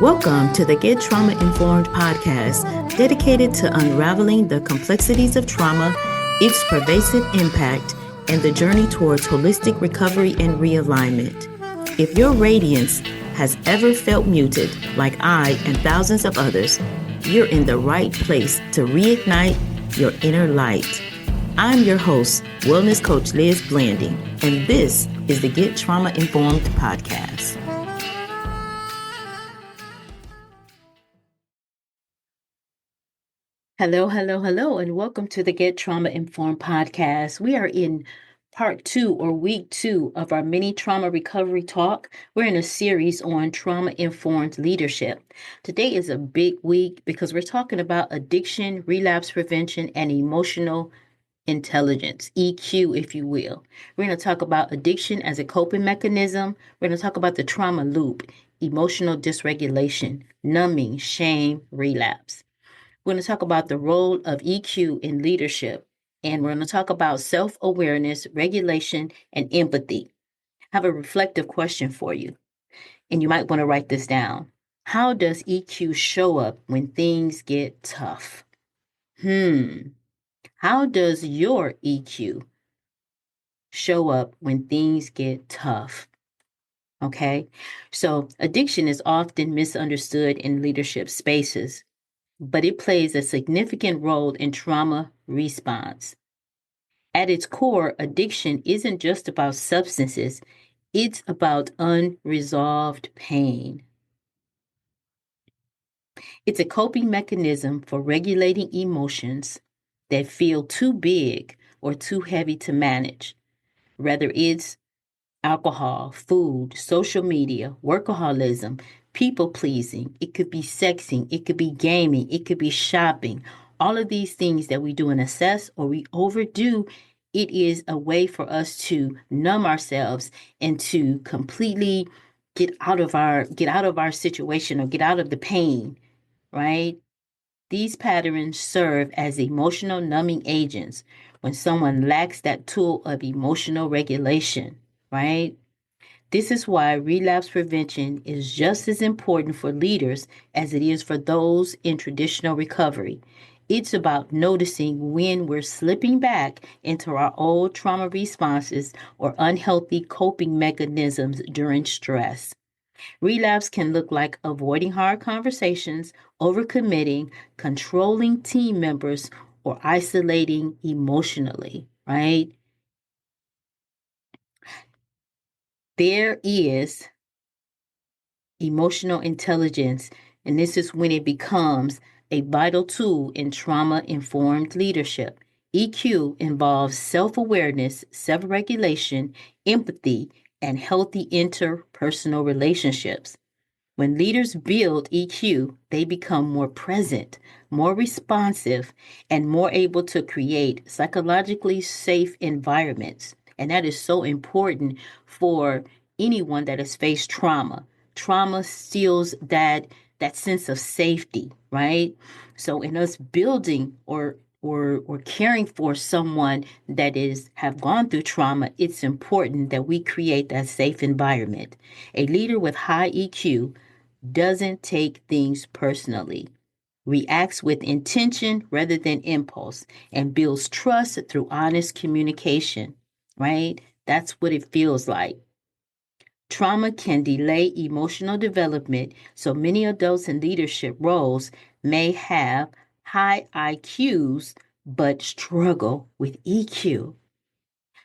Welcome to the Get Trauma-Informed podcast, dedicated to unraveling the complexities of trauma, its pervasive impact, and the journey towards holistic recovery and realignment. If your radiance has ever felt muted, like I and thousands of others, you're in the right place to reignite your inner light. I'm your host, Wellness Coach Liz Blanding, and this is the Get Trauma-Informed podcast. Hello, and welcome to the Get Trauma-Informed podcast. We are in part 2 or week 2 of our mini trauma recovery talk. We're in a series on trauma-informed leadership. Today is a big week because we're talking about addiction, relapse prevention, and emotional intelligence, EQ, if you will. We're going to talk about addiction as a coping mechanism. We're going to talk about the trauma loop, emotional dysregulation, numbing, shame, relapse. We're going to talk about the role of EQ in leadership, and we're going to talk about self-awareness, regulation, and empathy. I have a reflective question for you, and you might want to write this down. How does EQ show up when things get tough? How does your EQ show up when things get tough? Okay, so addiction is often misunderstood in leadership spaces, but it plays a significant role in trauma response. At its core, addiction isn't just about substances, it's about unresolved pain. It's a coping mechanism for regulating emotions that feel too big or too heavy to manage, whether it's alcohol, food, social media, workaholism, people pleasing. It could be sexing, it could be gaming, it could be shopping. All of these things that we do in excess or we overdo, it is a way for us to numb ourselves and to completely get out of our situation or get out of the pain, right? These patterns serve as emotional numbing agents when someone lacks that tool of emotional regulation, right? This is why relapse prevention is just as important for leaders as it is for those in traditional recovery. It's about noticing when we're slipping back into our old trauma responses or unhealthy coping mechanisms during stress. Relapse can look like avoiding hard conversations, overcommitting, controlling team members, or isolating emotionally, right? There is emotional intelligence, and this is when it becomes a vital tool in trauma-informed leadership. EQ involves self-awareness, self-regulation, empathy, and healthy interpersonal relationships. When leaders build EQ, they become more present, more responsive, and more able to create psychologically safe environments. And that is so important for anyone that has faced trauma. Trauma steals that sense of safety, right? So in us building or caring for someone that have gone through trauma, it's important that we create that safe environment. A leader with high EQ doesn't take things personally, reacts with intention rather than impulse, and builds trust through honest communication, right? That's what it feels like. Trauma can delay emotional development, so many adults in leadership roles may have high IQs but struggle with EQ.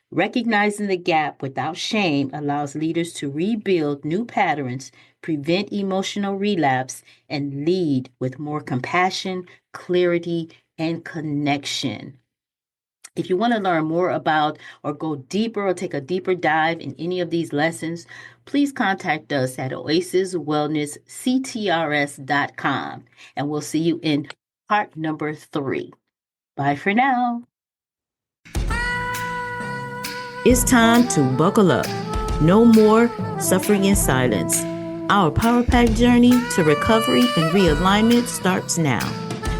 Recognizing the gap without shame allows leaders to rebuild new patterns, prevent emotional relapse, and lead with more compassion, clarity, and connection. If you want to learn more about or go deeper or take a deeper dive in any of these lessons, please contact us at oasiswellnessctrs.com, and we'll see you in part number 3. Bye for now. It's time to buckle up. No more suffering in silence. Our Power Pack journey to recovery and realignment starts now.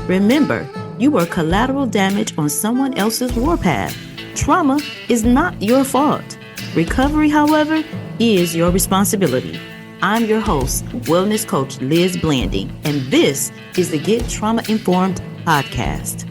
Remember, you were collateral damage on someone else's warpath. Trauma is not your fault. Recovery, however, is your responsibility. I'm your host, Wellness Coach Liz Blanding, and this is the Get Trauma-Informed podcast.